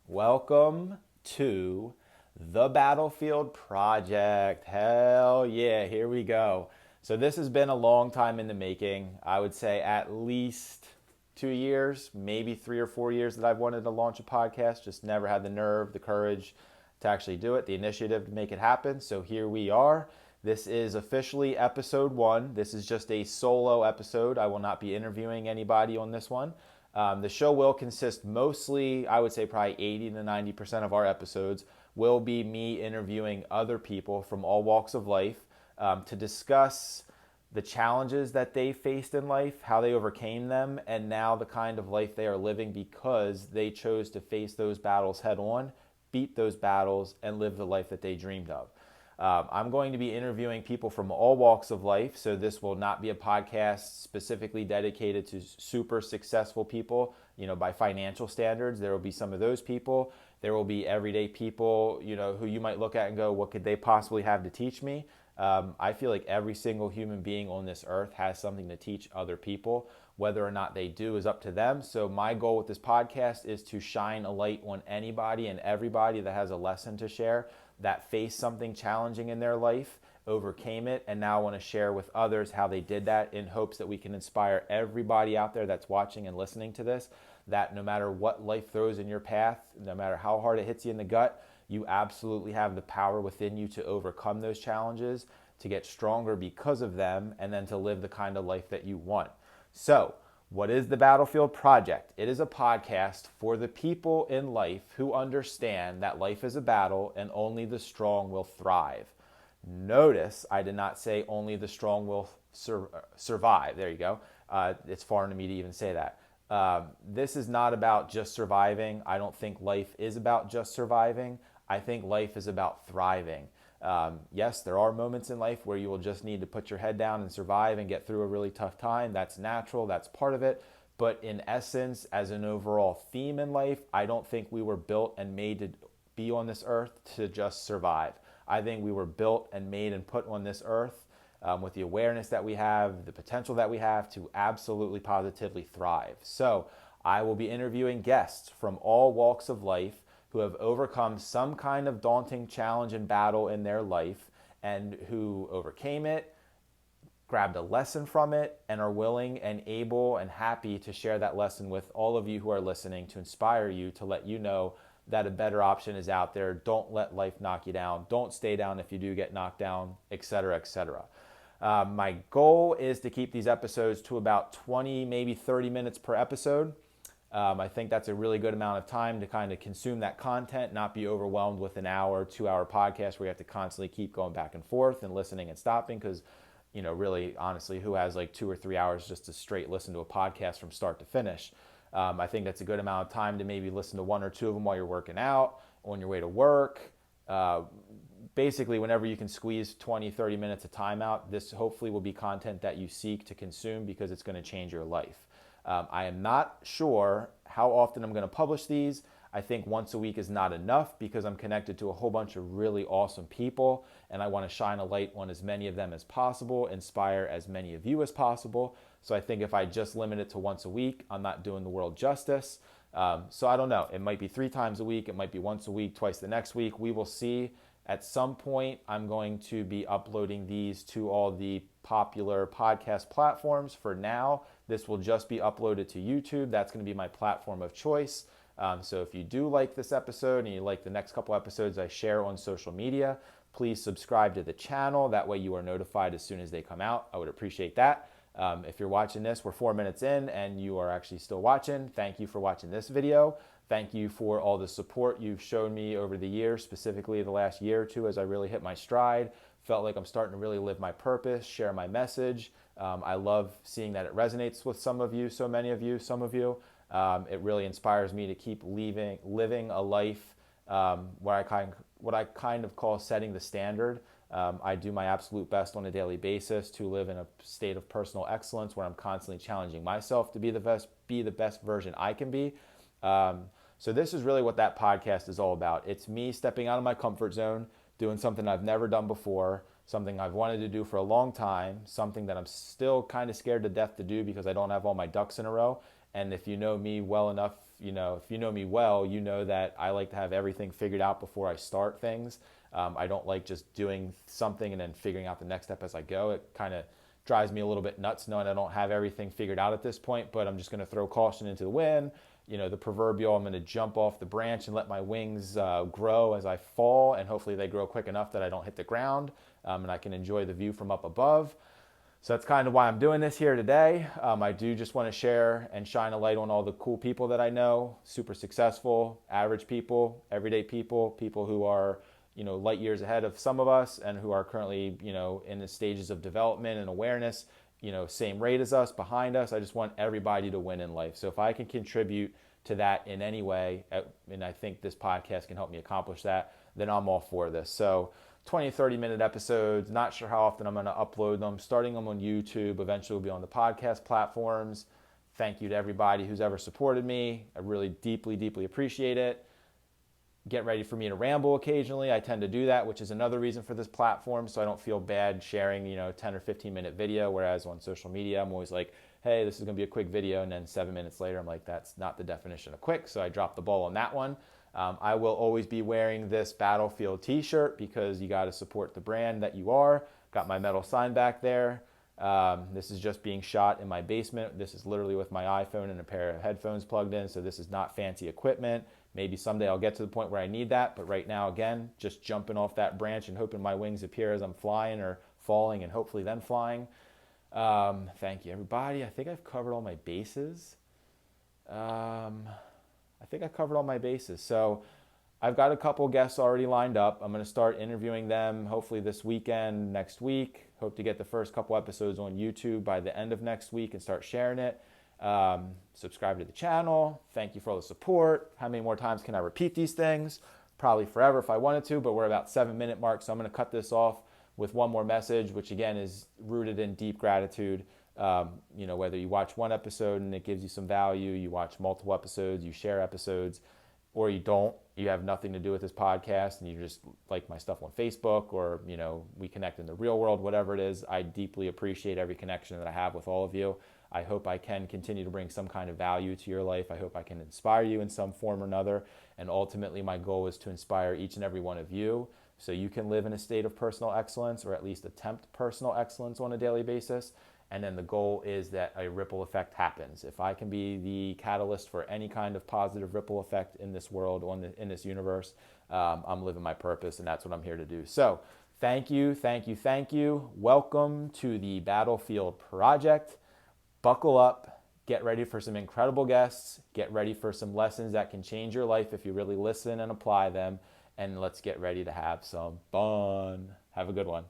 Welcome to the Battlefield Project. Hell yeah, here we go. So, this has been a long time in the making. I would say at least 2 years, maybe 3 or 4 years that I've wanted to launch a podcast, just never had the nerve, the courage to actually do it, the initiative to make it happen. So, here we are. This is officially episode one. This is just a solo episode. I will not be interviewing anybody on this one. The show will consist mostly, I would say probably 80 to 90% of our episodes will be me interviewing other people from all walks of life to discuss the challenges that they faced in life, how they overcame them, and now the kind of life they are living because they chose to face those battles head on, beat those battles, and live the life that they dreamed of. I'm going to be interviewing people from all walks of life, so this will not be a podcast specifically dedicated to super successful people, by financial standards. There will be some of those people. There will be everyday people, who you might look at and go, what could they possibly have to teach me? I feel like every single human being on this earth has something to teach other people. Whether or not they do is up to them. So my goal with this podcast is to shine a light on anybody and everybody that has a lesson to share, that faced something challenging in their life, overcame it, and now want to share with others how they did that, in hopes that we can inspire everybody out there that's watching and listening to this, that no matter what life throws in your path, no matter how hard it hits you in the gut, you absolutely have the power within you to overcome those challenges, to get stronger because of them, and then to live the kind of life that you want. So, what is the Battlefield Project? It is a podcast for the people in life who understand that life is a battle and only the strong will thrive. Notice I did not say only the strong will survive. There you go. It's foreign to me to even say that. This is not about just surviving. I don't think life is about just surviving. I think life is about thriving. Yes, there are moments in life where you will just need to put your head down and survive and get through a really tough time. That's natural, that's part of it. But in essence, as an overall theme in life, I don't think we were built and made to be on this earth to just survive. I think we were built and made and put on this earth with the awareness that we have, the potential that we have to absolutely positively thrive. So I will be interviewing guests from all walks of life who have overcome some kind of daunting challenge and battle in their life, and who overcame it, grabbed a lesson from it, and are willing and able and happy to share that lesson with all of you who are listening, to inspire you, to let you know that a better option is out there. Don't let life knock you down. Don't stay down if you do get knocked down, etc., etc. My goal is to keep these episodes to about 20, maybe 30 minutes per episode. I think that's a really good amount of time to kind of consume that content, not be overwhelmed with an hour, 2 hour podcast where you have to constantly keep going back and forth and listening and stopping. Because, really, honestly, who has like 2 or 3 hours just to straight listen to a podcast from start to finish? I think that's a good amount of time to maybe listen to one or two of them while you're working out, on your way to work. Basically, whenever you can squeeze 20, 30 minutes of time out, this hopefully will be content that you seek to consume because it's going to change your life. I am not sure how often I'm going to publish these. I think once a week is not enough because I'm connected to a whole bunch of really awesome people, and I want to shine a light on as many of them as possible, inspire as many of you as possible. So I think if I just limit it to once a week, I'm not doing the world justice. So I don't know. It might be 3 times a week. It might be once a week, twice the next week. We will see. At some point, I'm going to be uploading these to all the popular podcast platforms. For now, this will just be uploaded to YouTube. That's going to be my platform of choice. So if you do like this episode and you like the next couple episodes I share on social media, please subscribe to the channel. That way you are notified as soon as they come out. I would appreciate that. If you're watching this, we're 4 minutes in and you are actually still watching, thank you for watching this video. Thank you for all the support you've shown me over the years, specifically the last year or two as I really hit my stride. Felt like I'm starting to really live my purpose, share my message. I love seeing that it resonates with some of you, so many of you, some of you. It really inspires me to keep living a life what I kind of call setting the standard. I do my absolute best on a daily basis to live in a state of personal excellence where I'm constantly challenging myself to be the best version I can be. So this is really what that podcast is all about. It's me stepping out of my comfort zone, doing something I've never done before, something I've wanted to do for a long time, something that I'm still kind of scared to death to do because I don't have all my ducks in a row. And if you know me well enough if you know me well, you know that I like to have everything figured out before I start things. I don't like just doing something and then figuring out the next step as I go. It kind of drives me a little bit nuts knowing I don't have everything figured out at this point, but I'm just going to throw caution into the wind. The proverbial, I'm going to jump off the branch and let my wings grow as I fall, and hopefully they grow quick enough that I don't hit the ground, and I can enjoy the view from up above. So that's kind of why I'm doing this here today. I do just want to share and shine a light on all the cool people that I know, super successful, average people, everyday people, people who are, light years ahead of some of us and who are currently, in the stages of development and awareness, same rate as us, behind us. I just want everybody to win in life. So if I can contribute to that in any way, and I think this podcast can help me accomplish that, then I'm all for this. So 20, 30-minute episodes, not sure how often I'm going to upload them, starting them on YouTube, eventually will be on the podcast platforms. Thank you to everybody who's ever supported me. I really deeply, deeply appreciate it. Get ready for me to ramble occasionally. I tend to do that, which is another reason for this platform, so I don't feel bad sharing, 10 or 15-minute video, whereas on social media, I'm always like, hey, this is going to be a quick video, and then 7 minutes later, I'm like, that's not the definition of quick, so I dropped the ball on that one. I will always be wearing this Battlefield t-shirt because you got to support the brand that you are. Got my metal sign back there. This is just being shot in my basement. This is literally with my iPhone and a pair of headphones plugged in, so this is not fancy equipment. Maybe someday I'll get to the point where I need that, but right now, again, just jumping off that branch and hoping my wings appear as I'm flying or falling and hopefully then flying. Thank you, everybody. I think I've covered all my bases. So I've got a couple guests already lined up. I'm going to start interviewing them hopefully this weekend, next week. Hope to get the first couple episodes on YouTube by the end of next week and start sharing it. Subscribe to the channel. Thank you for all the support. How many more times can I repeat these things? Probably forever if I wanted to, but we're about 7-minute mark, so I'm going to cut this off with one more message, which again is rooted in deep gratitude. Whether you watch one episode and it gives you some value, you watch multiple episodes, you share episodes, or you don't, you have nothing to do with this podcast and you just like my stuff on Facebook, or, we connect in the real world, whatever it is. I deeply appreciate every connection that I have with all of you. I hope I can continue to bring some kind of value to your life. I hope I can inspire you in some form or another. And ultimately, my goal is to inspire each and every one of you so you can live in a state of personal excellence, or at least attempt personal excellence on a daily basis. And then the goal is that a ripple effect happens. If I can be the catalyst for any kind of positive ripple effect in this world, in this universe, I'm living my purpose, and that's what I'm here to do. So thank you, thank you, thank you. Welcome to the Battlefield Project. Buckle up, get ready for some incredible guests, get ready for some lessons that can change your life if you really listen and apply them, and let's get ready to have some fun. Have a good one.